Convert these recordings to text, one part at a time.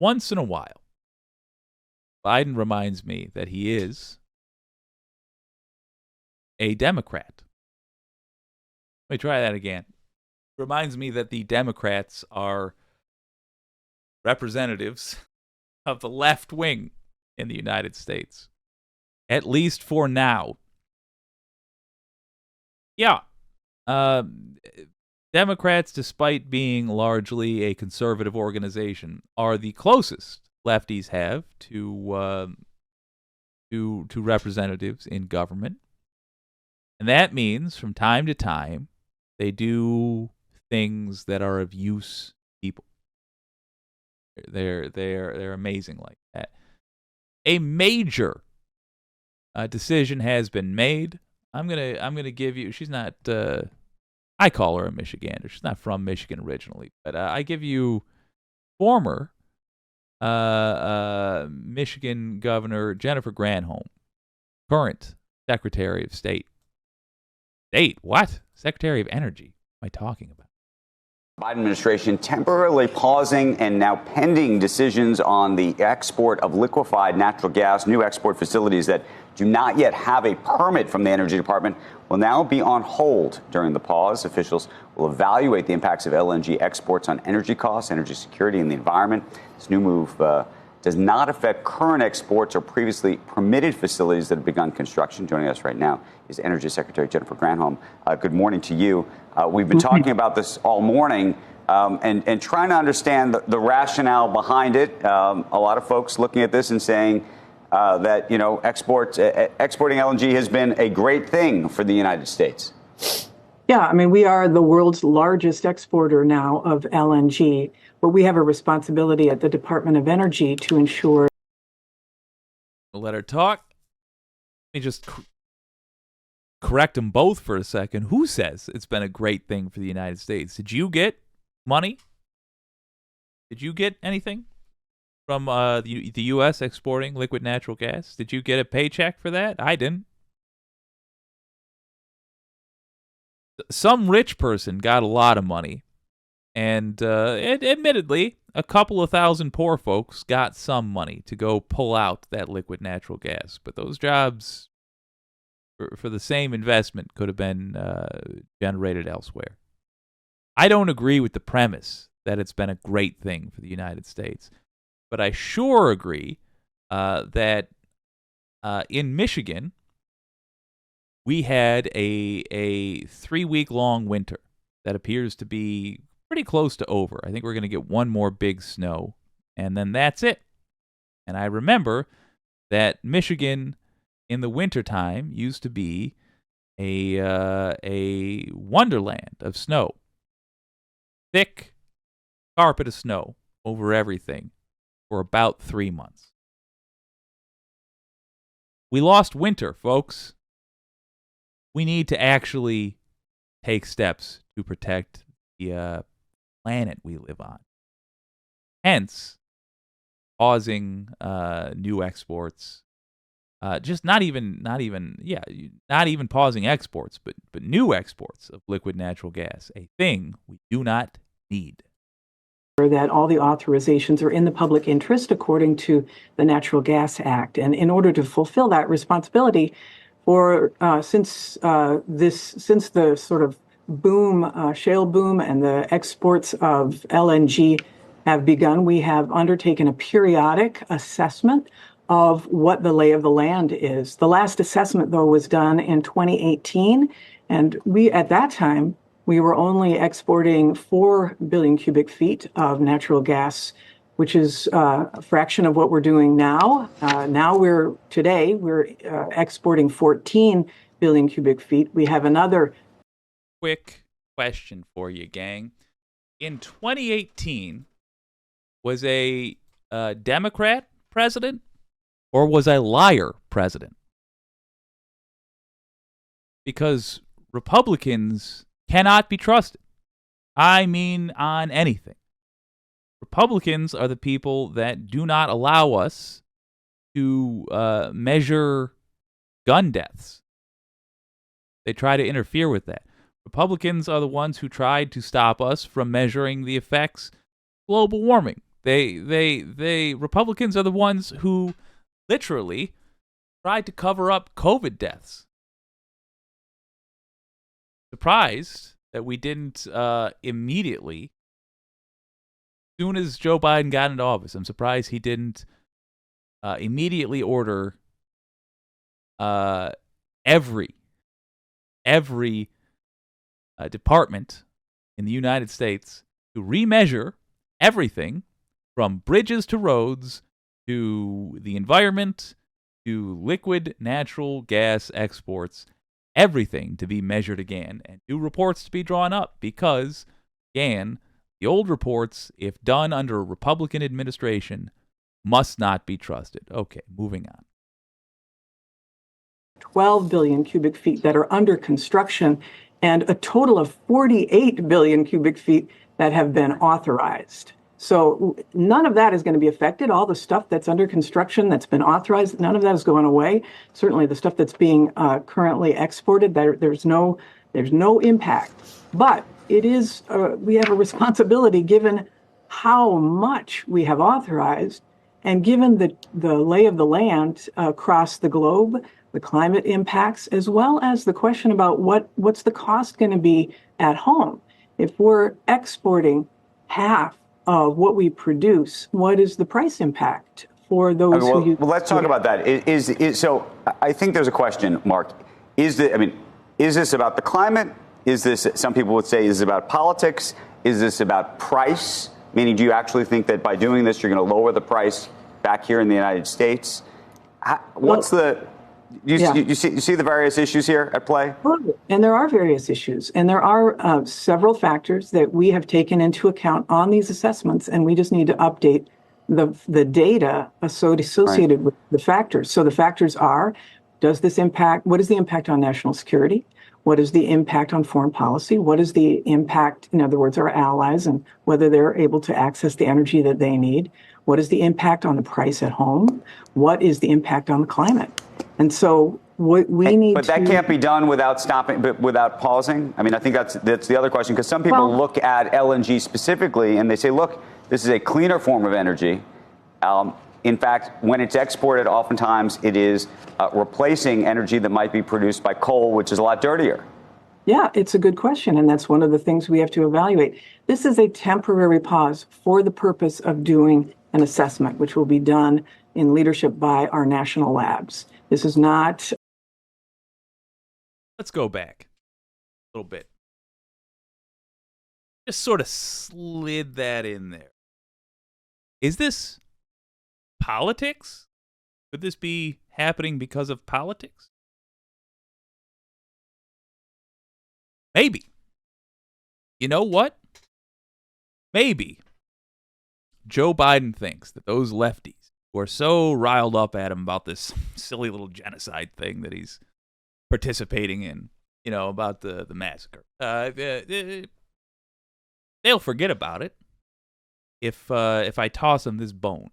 once in a while, Biden reminds me that he is a Democrat. Let me try that again. Reminds me that the Democrats are representatives of the left wing in the United States, at least for now. Yeah. Democrats, despite being largely a conservative organization, are the closest lefties have to representatives in government. And that means from time to time, they do things that are of use to people. They're amazing like that. A major decision has been made. I'm gonna give you. She's not. I call her a Michigander. She's not from Michigan originally, but I give you former Michigan Governor Jennifer Granholm, current Secretary of State. What? Secretary of Energy. What am I talking about? Biden administration temporarily pausing and now pending decisions on the export of liquefied natural gas. New export facilities that do not yet have a permit from the Energy Department will now be on hold during the pause. Officials will evaluate the impacts of LNG exports on energy costs, energy security, and the environment. This new move does not affect current exports or previously permitted facilities that have begun construction. Joining us right now is Energy Secretary Jennifer Granholm. Good morning to you. We've been talking about this all morning and trying to understand the rationale behind it. A lot of folks looking at this and saying that, exporting LNG has been a great thing for the United States. Yeah, I mean, we are the world's largest exporter now of LNG, but we have a responsibility at the Department of Energy to ensure. Let her talk. Let me just correct them both for a second. Who says it's been a great thing for the United States? Did you get money? Did you get anything from the U.S. exporting liquid natural gas? Did you get a paycheck for that? I didn't. Some rich person got a lot of money, and admittedly, a couple of thousand poor folks got some money to go pull out that liquid natural gas. But those jobs, for the same investment, could have been generated elsewhere. I don't agree with the premise that it's been a great thing for the United States, but I sure agree that in Michigan, we had a 3-week-long winter that appears to be pretty close to over. I think we're going to get one more big snow, and then that's it. And I remember that Michigan in the wintertime used to be a wonderland of snow. Thick carpet of snow over everything for about 3 months. We lost winter, folks. We need to actually take steps to protect the planet we live on. Hence, pausing new exports. Just not even pausing exports, but new exports of liquid natural gas, a thing we do not need. That all the authorizations are in the public interest according to the Natural Gas Act. And in order to fulfill that responsibility, since the sort of boom, shale boom, and the exports of LNG have begun, we have undertaken a periodic assessment of what the lay of the land is. The last assessment, though, was done in 2018, and at that time we were only exporting 4 billion cubic feet of natural gas, which is a fraction of what we're doing now. Now we're exporting 14 billion cubic feet. We have another. Quick question for you, gang. In 2018, was a Democrat president or was a liar president? Because Republicans cannot be trusted. I mean, on anything. Republicans are the people that do not allow us to measure gun deaths. They try to interfere with that. Republicans are the ones who tried to stop us from measuring the effects of global warming Republicans are the ones who literally tried to cover up COVID deaths. Surprised that we didn't immediately, as soon as Joe Biden got into office, I'm surprised he didn't immediately order every department in the United States to remeasure everything from bridges to roads to the environment to liquid natural gas exports, everything to be measured again and new reports to be drawn up because, again, the old reports, if done under a Republican administration, must not be trusted. Okay, moving on. 12 billion cubic feet that are under construction and a total of 48 billion cubic feet that have been authorized. So none of that is going to be affected. All the stuff that's under construction that's been authorized, none of that is going away. Certainly the stuff that's being currently exported, there's no impact. But it is we have a responsibility given how much we have authorized and given the lay of the land across the globe, the climate impacts, as well as the question about what's the cost going to be at home. If we're exporting half of what we produce, what is the price impact for those who use? Well, let's talk about that. So I think there's a question, Mark. Is this about the climate? Is this, some people would say, is this about politics? Is this about price? Meaning, do you actually think that by doing this, you're going to lower the price back here in the United States? You see the various issues here at play? And there are various issues. And there are several factors that we have taken into account on these assessments. And we just need to update the data associated with the factors. So the factors are, what is the impact on national security? What is the impact on foreign policy? What is the impact, in other words, our allies and whether they're able to access the energy that they need? What is the impact on the price at home? What is the impact on the climate? And so we need But that can't be done without stopping, but without pausing? I mean, I think that's the other question, because some people look at LNG specifically and they say, look, this is a cleaner form of energy. In fact, when it's exported, oftentimes it is replacing energy that might be produced by coal, which is a lot dirtier. Yeah, it's a good question. And that's one of the things we have to evaluate. This is a temporary pause for the purpose of doing an assessment, which will be done in leadership by our national labs. This is not. Let's go back a little bit. Just sort of slid that in there. Is this politics? Could this be happening because of politics? Maybe. You know what? Maybe Joe Biden thinks that those lefties who are so riled up at him about this silly little genocide thing that he's participating in, about the massacre, they'll forget about it if I toss them this bone,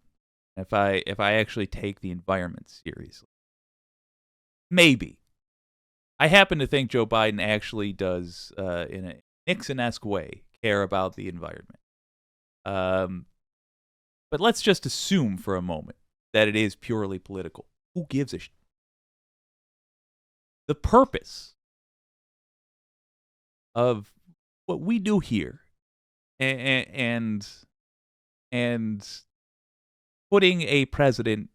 if I actually take the environment seriously. Maybe. I happen to think Joe Biden actually does, in a Nixon-esque way, care about the environment. But let's just assume for a moment that it is purely political. Who gives a shit? The purpose of what we do here and putting a president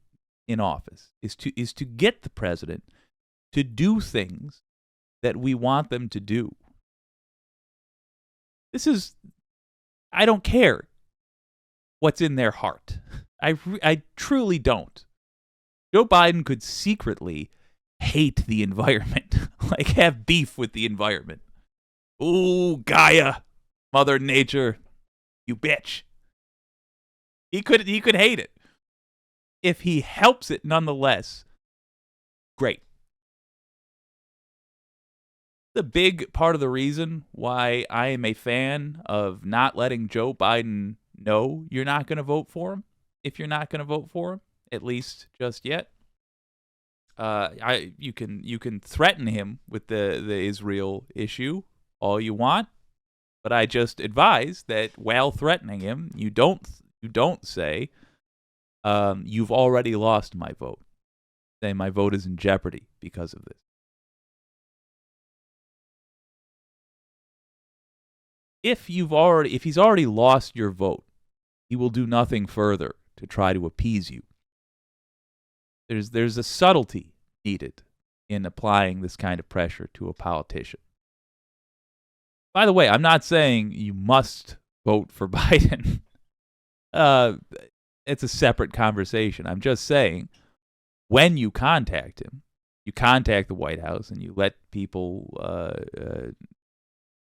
in office is to get the president to do things that we want them to do. I don't care what's in their heart. I truly don't. Joe Biden could secretly hate the environment, like have beef with the environment. Ooh, Gaia, Mother Nature, you bitch. He could hate it. If he helps it nonetheless, great. The big part of the reason why I am a fan of not letting Joe Biden know you're not going to vote for him, if you're not going to vote for him, at least just yet. You can threaten him with the Israel issue all you want, but I just advise that while threatening him, you don't You don't say, you've already lost my vote. Say my vote is in jeopardy because of this. If he's already lost your vote, he will do nothing further to try to appease you. There's a subtlety needed in applying this kind of pressure to a politician. By the way, I'm not saying you must vote for Biden. It's a separate conversation. I'm just saying, when you contact him, you contact the White House and you let people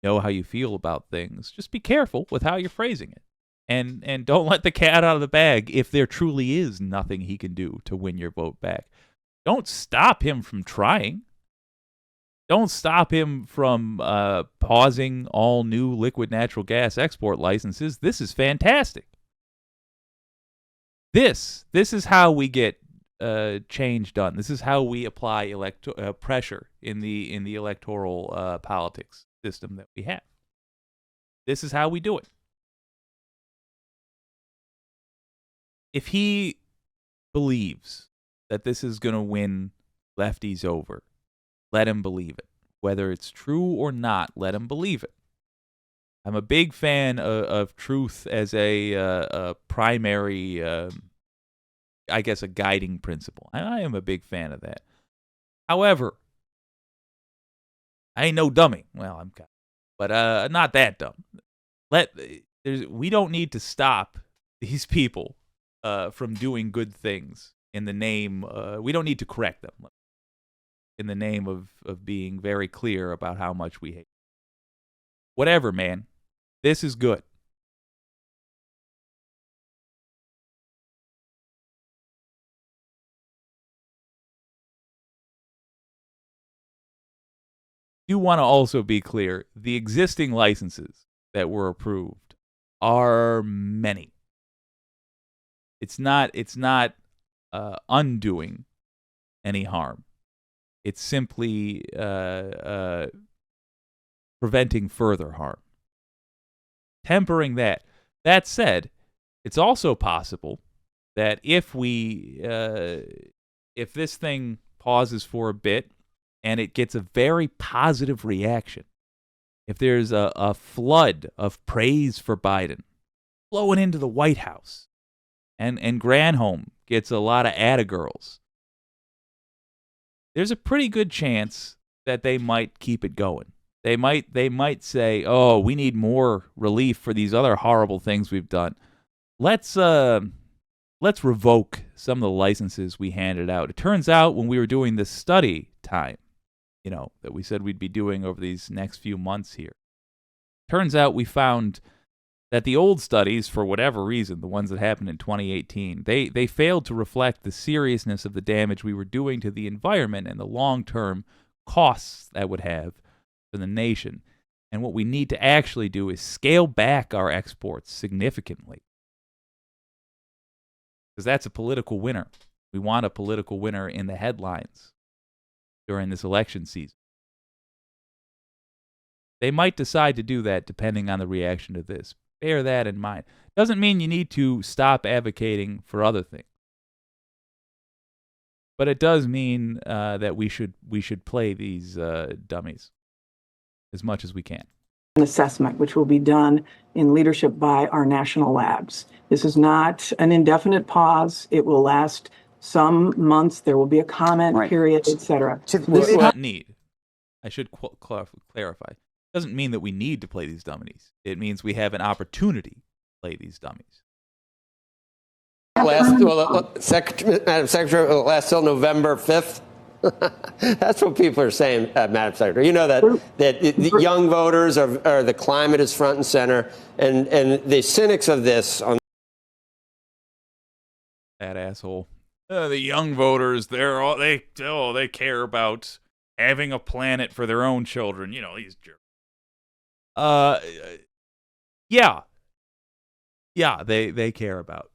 know how you feel about things. Just be careful with how you're phrasing it. And don't let the cat out of the bag if there truly is nothing he can do to win your vote back. Don't stop him from trying. Don't stop him from pausing all new liquid natural gas export licenses. This is fantastic. This is how we get change done. This is how we apply pressure in the electoral politics system that we have. This is how we do it. If he believes that this is going to win lefties over, let him believe it. Whether it's true or not, let him believe it. I'm a big fan of truth as a primary, I guess, a guiding principle. I am a big fan of that. However, I ain't no dummy. Well, I'm kind of, but not that dumb. We don't need to stop these people from doing good things in the name. We don't need to correct them in the name of being very clear about how much we hate. Whatever, man. This is good. Do want to also be clear, the existing licenses that were approved are many. It's not undoing any harm. It's simply preventing further harm. Tempering that. That said, it's also possible that if this thing pauses for a bit and it gets a very positive reaction, if there's a flood of praise for Biden flowing into the White House, and Granholm gets a lot of atta-girls, there's a pretty good chance that they might keep it going. They might say, "Oh, we need more relief for these other horrible things we've done. Let's revoke some of the licenses we handed out." It turns out when we were doing this study time, that we said we'd be doing over these next few months here, turns out we found that the old studies, for whatever reason, the ones that happened in 2018, they failed to reflect the seriousness of the damage we were doing to the environment and the long-term costs that would have for the nation. And what we need to actually do is scale back our exports significantly. Because that's a political winner. We want a political winner in the headlines during this election season. They might decide to do that depending on the reaction to this. Bear that in mind. Doesn't mean you need to stop advocating for other things. But it does mean that we should play these dummies as much as we can. An assessment, which will be done in leadership by our national labs. This is not an indefinite pause. It will last some months. There will be a comment period, etc. Need. I should clarify. It doesn't mean that we need to play these dummies. It means we have an opportunity to play these dummies. Madam Secretary, will last till November 5th. That's what people are saying, Madam Secretary. You know that the young voters are the climate is front and center, and the cynics of this on that asshole. The young voters, they care about having a planet for their own children. These jerks. Yeah, they care about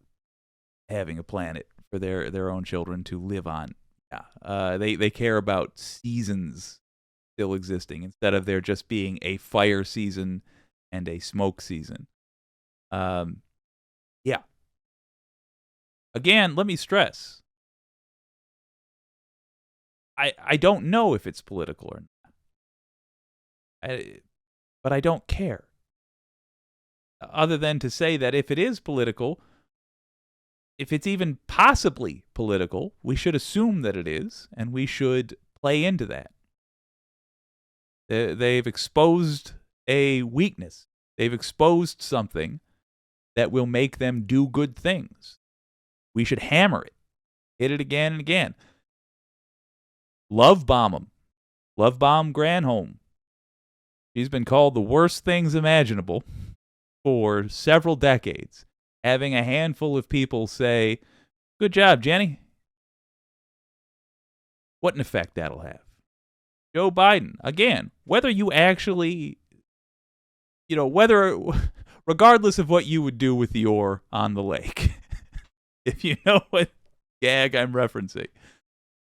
having a planet for their own children to live on. Yeah, they care about seasons still existing instead of there just being a fire season and a smoke season. Yeah, Again, let me stress, I don't know if it's political or not, but I don't care. Other than to say that if it is political, if it's even possibly political, we should assume that it is, and we should play into that. They've exposed a weakness. They've exposed something that will make them do good things. We should hammer it, hit it again and again. Love bomb them. Love bomb Granholm. She's been called the worst things imaginable for several decades. Having a handful of people say, "Good job, Jenny." What an effect that'll have. Joe Biden, again, whether you actually, regardless of what you would do with the oar on the lake, if you know what gag I'm referencing,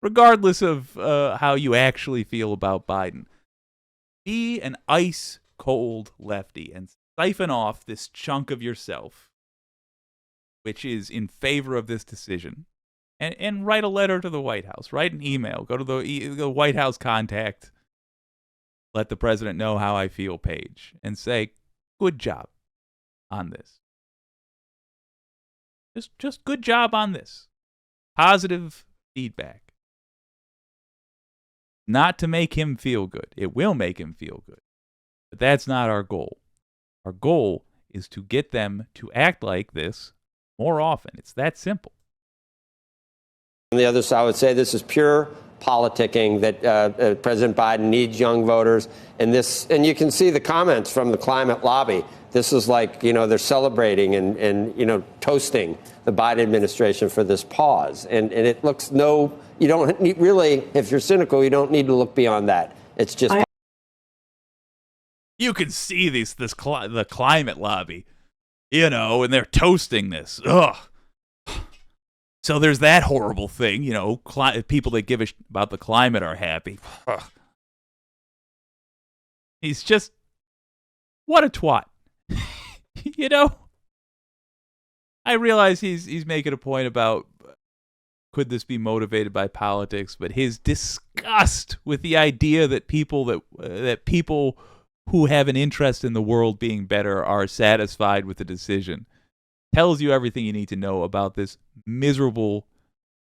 regardless of how you actually feel about Biden, be an ice-cold lefty and siphon off this chunk of yourself which is in favor of this decision, and write a letter to the White House, write an email, go to the White House contact, let the president know how I feel page, and say, good job on this. Just good job on this. Positive feedback. Not to make him feel good. It will make him feel good. But that's not our goal. Our goal is to get them to act like this more often. It's that simple. On the other side, I would say this is pure politicking, that President Biden needs young voters. And you can see the comments from the climate lobby. This is like, they're celebrating and toasting the Biden administration for this pause. And it looks you don't need, really, if you're cynical, you don't need to look beyond that. It's just. You can see the climate lobby, and they're toasting this. Ugh. So there's that horrible thing, people that give a about the climate are happy. Ugh. He's just, what a twat. I realize he's making a point about could this be motivated by politics, but his disgust with the idea that people who have an interest in the world being better are satisfied with the decision tells you everything you need to know about this miserable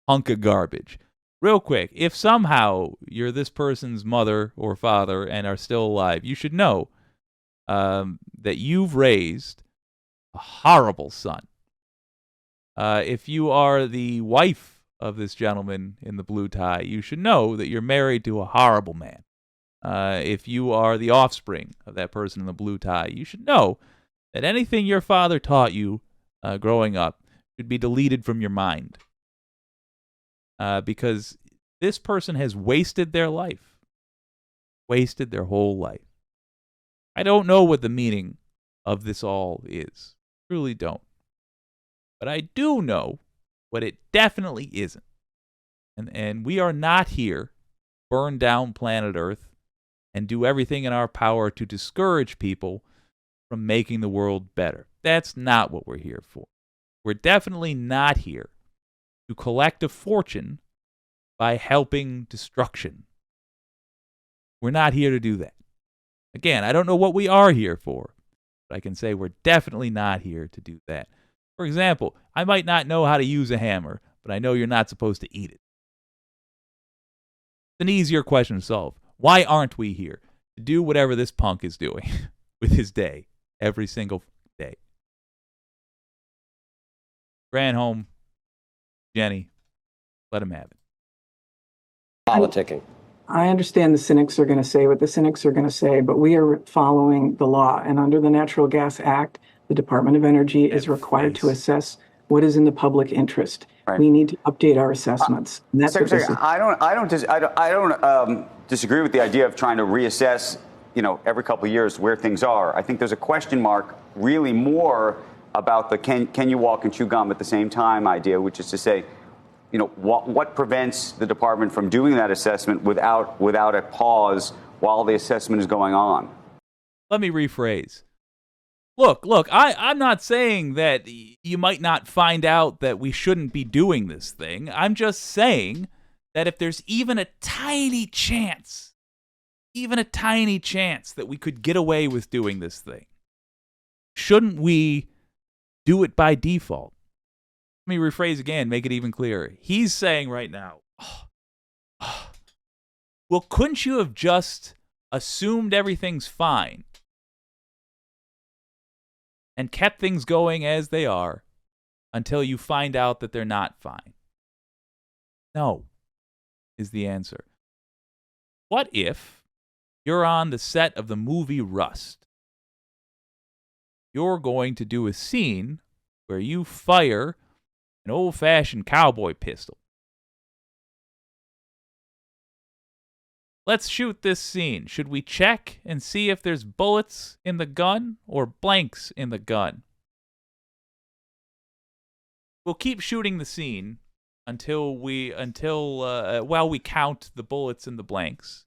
hunk of garbage. Real quick, if somehow you're this person's mother or father and are still alive, you should know that you've raised a horrible son. If you are the wife of this gentleman in the blue tie, you should know that you're married to a horrible man. If you are the offspring of that person in the blue tie, you should know that anything your father taught you growing up should be deleted from your mind. Because this person has wasted their life. Wasted their whole life. I don't know what the meaning of this all is. Truly don't. But I do know what it definitely isn't. And we are not here to burn down planet Earth and do everything in our power to discourage people from making the world better. That's not what we're here for. We're definitely not here to collect a fortune by helping destruction. We're not here to do that. Again, I don't know what we are here for, but I can say we're definitely not here to do that. For example, I might not know how to use a hammer, but I know you're not supposed to eat it. It's an easier question to solve. Why aren't we here? To do whatever this punk is doing with his day, every single day. Granholm, Jenny, let him have it. Politicking. I understand the cynics are going to say what the cynics are going to say, but we are following the law. And under the Natural Gas Act, the Department of Energy is required to assess what is in the public interest. Right. We need to update our assessments. And that's Secretary, I don't disagree with the idea of trying to reassess, every couple of years where things are. I think there's a question mark really more about the can you walk and chew gum at the same time idea, which is to say, what prevents the department from doing that assessment without a pause while the assessment is going on? Let me rephrase. Look, I'm not saying that you might not find out that we shouldn't be doing this thing. I'm just saying that if there's even a tiny chance that we could get away with doing this thing, shouldn't we do it by default? Let me rephrase again, make it even clearer. He's saying right now, well, couldn't you have just assumed everything's fine and kept things going as they are until you find out that they're not fine? No, is the answer. What if you're on the set of the movie Rust? You're going to do a scene where you fire an old-fashioned cowboy pistol. Let's shoot this scene. Should we check and see if there's bullets in the gun or blanks in the gun? We'll keep shooting the scene until we count the bullets and the blanks.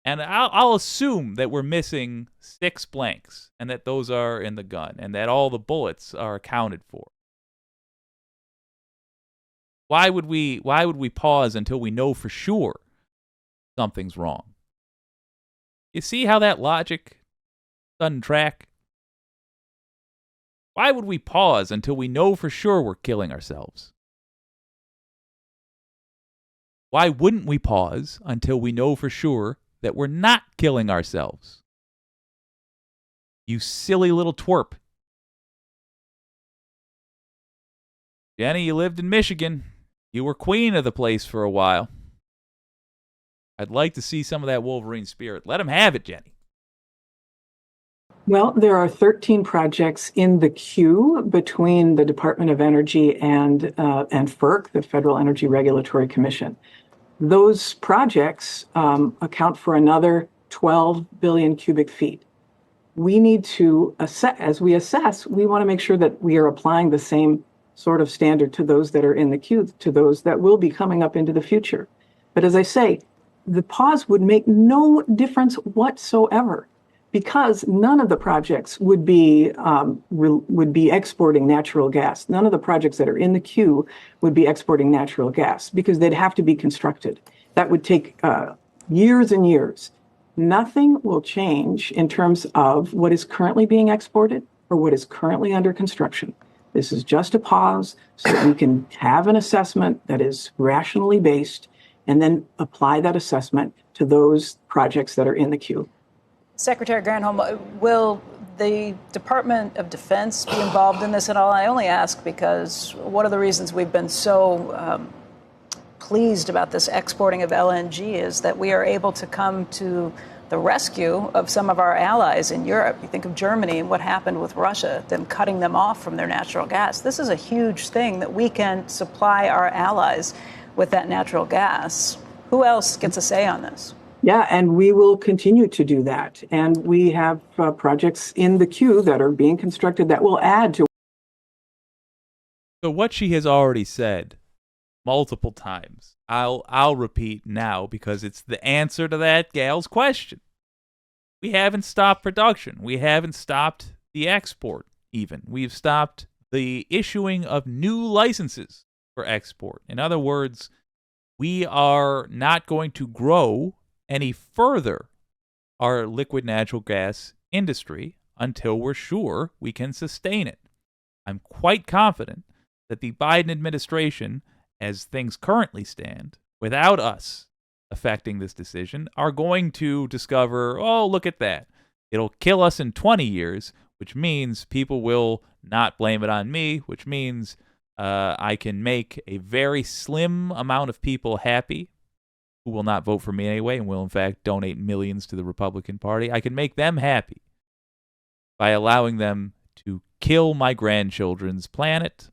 And I'll assume that we're missing 6 blanks and that those are in the gun and that all the bullets are accounted for. Why would we pause until we know for sure something's wrong? You see how that logic doesn't track? Why would we pause until we know for sure we're killing ourselves? Why wouldn't we pause until we know for sure that we're not killing ourselves? You silly little twerp. Jenny, you lived in Michigan. You were queen of the place for a while. I'd like to see some of that Wolverine spirit. Let him have it, Jenny. Well, there are 13 projects in the queue between the Department of Energy and FERC, the Federal Energy Regulatory Commission. Those projects account for another 12 billion cubic feet. We need to assess, as we assess, we want to make sure that we are applying the same sort of standard to those that are in the queue, to those that will be coming up into the future. But as I say, the pause would make no difference whatsoever, because none of the projects would be exporting natural gas. None of the projects that are in the queue would be exporting natural gas because they'd have to be constructed. That would take years and years. Nothing will change in terms of what is currently being exported or what is currently under construction. This is just a pause so that we can have an assessment that is rationally based and then apply that assessment to those projects that are in the queue. Secretary Granholm, will the Department of Defense be involved in this at all? I only ask because one of the reasons we've been so pleased about this exporting of LNG is that we are able to come to the rescue of some of our allies in Europe. You think of Germany and what happened with Russia, them cutting them off from their natural gas. This is a huge thing that we can supply our allies with that natural gas. Who else gets a say on this? Yeah, and we will continue to do that. And we have projects in the queue that are being constructed that will add to. So what she has already said multiple times, I'll repeat now because it's the answer to that gal's question. We haven't stopped production. We haven't stopped the export even. We've stopped the issuing of new licenses for export. In other words, we are not going to grow any further our liquid natural gas industry until we're sure we can sustain it. I'm quite confident that the Biden administration, as things currently stand, without us affecting this decision, are going to discover, oh, look at that. It'll kill us in 20 years, which means people will not blame it on me, which means I can make a very slim amount of people happy who will not vote for me anyway and will, in fact, donate millions to the Republican Party. I can make them happy by allowing them to kill my grandchildren's planet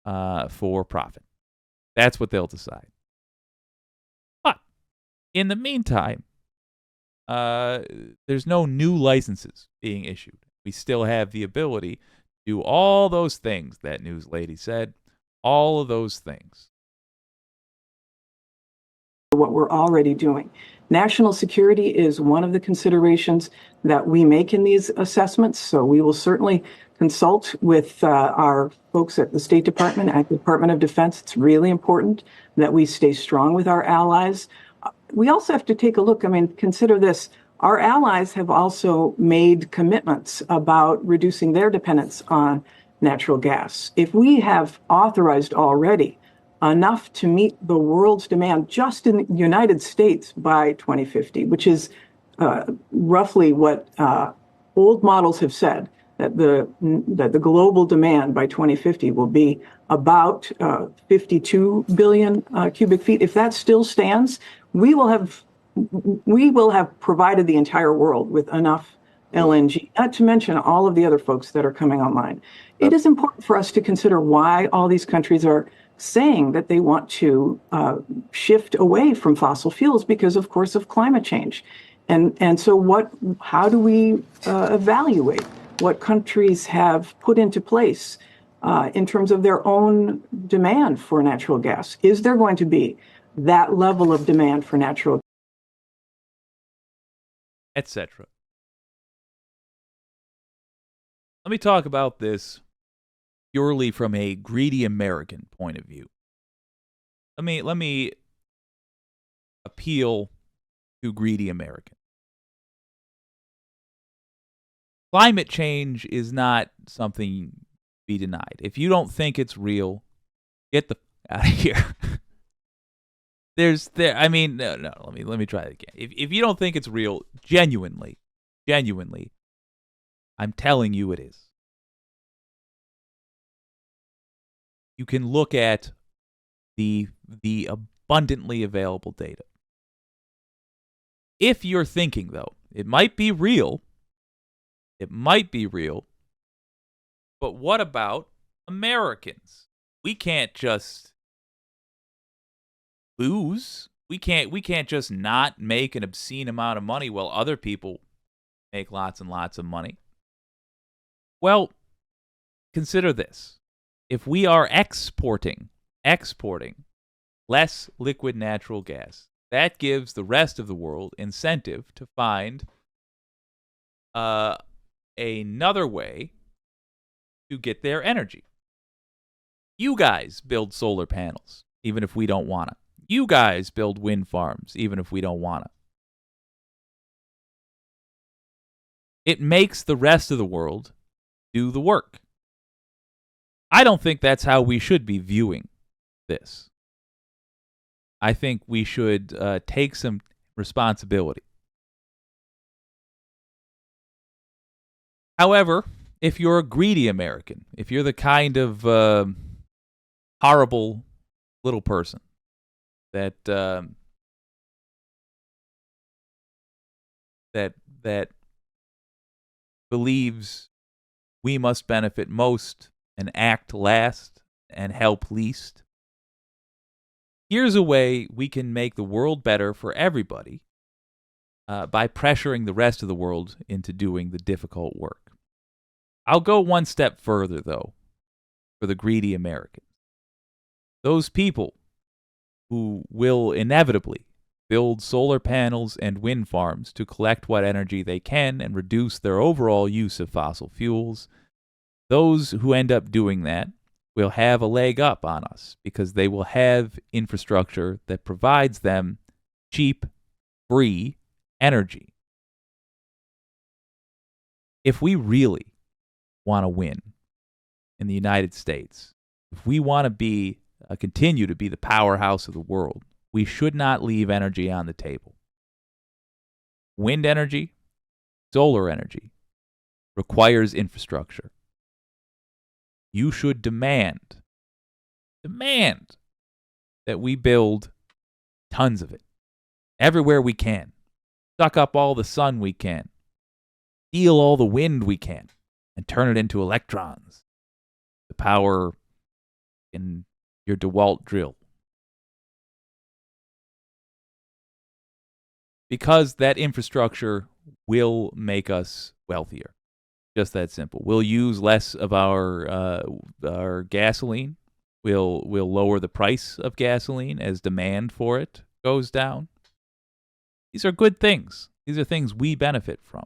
for profit. That's what they'll decide. But in the meantime, there's no new licenses being issued. We still have the ability to do all those things that news lady said, all of those things. What we're already doing. National security is one of the considerations that we make in these assessments. So we will certainly consult with our folks at the State Department, at the Department of Defense. It's really important that we stay strong with our allies. We also have to take a look. I mean, consider this. Our allies have also made commitments about reducing their dependence on natural gas. If we have authorized already enough to meet the world's demand just in the United States by 2050, which is roughly what old models have said, that the global demand by 2050 will be about 52 billion cubic feet. If that still stands, we will have provided the entire world with enough LNG, not to mention all of the other folks that are coming online. It is important for us to consider why all these countries are saying that they want to shift away from fossil fuels because, of course, of climate change. And so how do we evaluate what countries have put into place in terms of their own demand for natural gas? Is there going to be that level of demand for natural gas? Etc. Let me talk about this purely from a greedy American point of view. Let me appeal to greedy Americans. Climate change is not something to be denied. If you don't think it's real, get the out of here. No, let me try it again. If you don't think it's real, genuinely, I'm telling you it is. You can look at the abundantly available data. If you're thinking, though, it might be real, but what about Americans? We can't just lose. We can't just not make an obscene amount of money while other people make lots and lots of money. Well, consider this. If we are exporting less liquid natural gas, that gives the rest of the world incentive to find another way to get their energy. You guys build solar panels, even if we don't want to. You guys build wind farms, even if we don't want to. It makes the rest of the world do the work. I don't think that's how we should be viewing this. I think we should take some responsibility. However, if you're a greedy American, if you're the kind of horrible little person that believes we must benefit most and act last and help least, here's a way we can make the world better for everybody by pressuring the rest of the world into doing the difficult work. I'll go one step further, though, for the greedy Americans. Those people who will inevitably build solar panels and wind farms to collect what energy they can and reduce their overall use of fossil fuels, those who end up doing that will have a leg up on us because they will have infrastructure that provides them cheap, free energy. If we really want to win in the United States, if we want to continue to be the powerhouse of the world, we should not leave energy on the table. Wind energy, solar energy requires infrastructure. You should demand that we build tons of it everywhere we can. Suck up all the sun we can. Steal all the wind we can and turn it into electrons to power in your DeWalt drill. Because that infrastructure will make us wealthier. Just that simple. We'll use less of our gasoline. We'll lower the price of gasoline as demand for it goes down. These are good things. These are things we benefit from.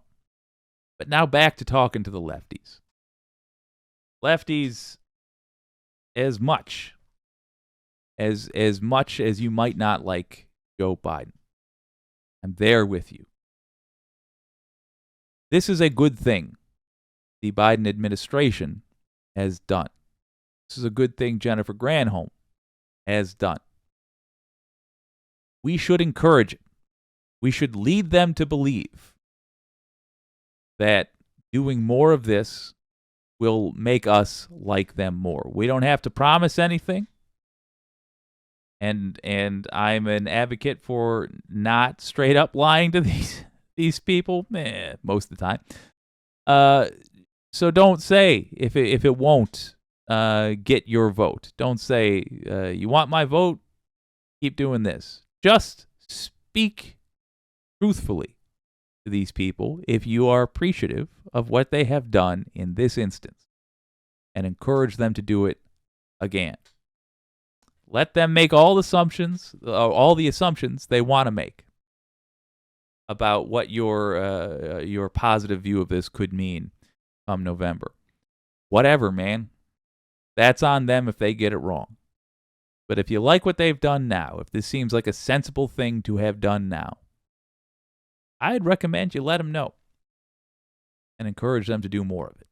But now back to talking to the lefties. Lefties, as much as you might not like Joe Biden, I'm there with you. This is a good thing the Biden administration has done. This is a good thing Jennifer Granholm has done. We should encourage it. We should lead them to believe that doing more of this will make us like them more. We don't have to promise anything. And I'm an advocate for not straight up lying to these people most of the time. So don't say if it won't get your vote. Don't say you want my vote. Keep doing this. Just speak truthfully to these people if you are appreciative of what they have done in this instance, and encourage them to do it again. Let them make all the assumptions they want to make about what your positive view of this could mean come November. Whatever, man. That's on them if they get it wrong. But if you like what they've done now, if this seems like a sensible thing to have done now, I'd recommend you let them know and encourage them to do more of it.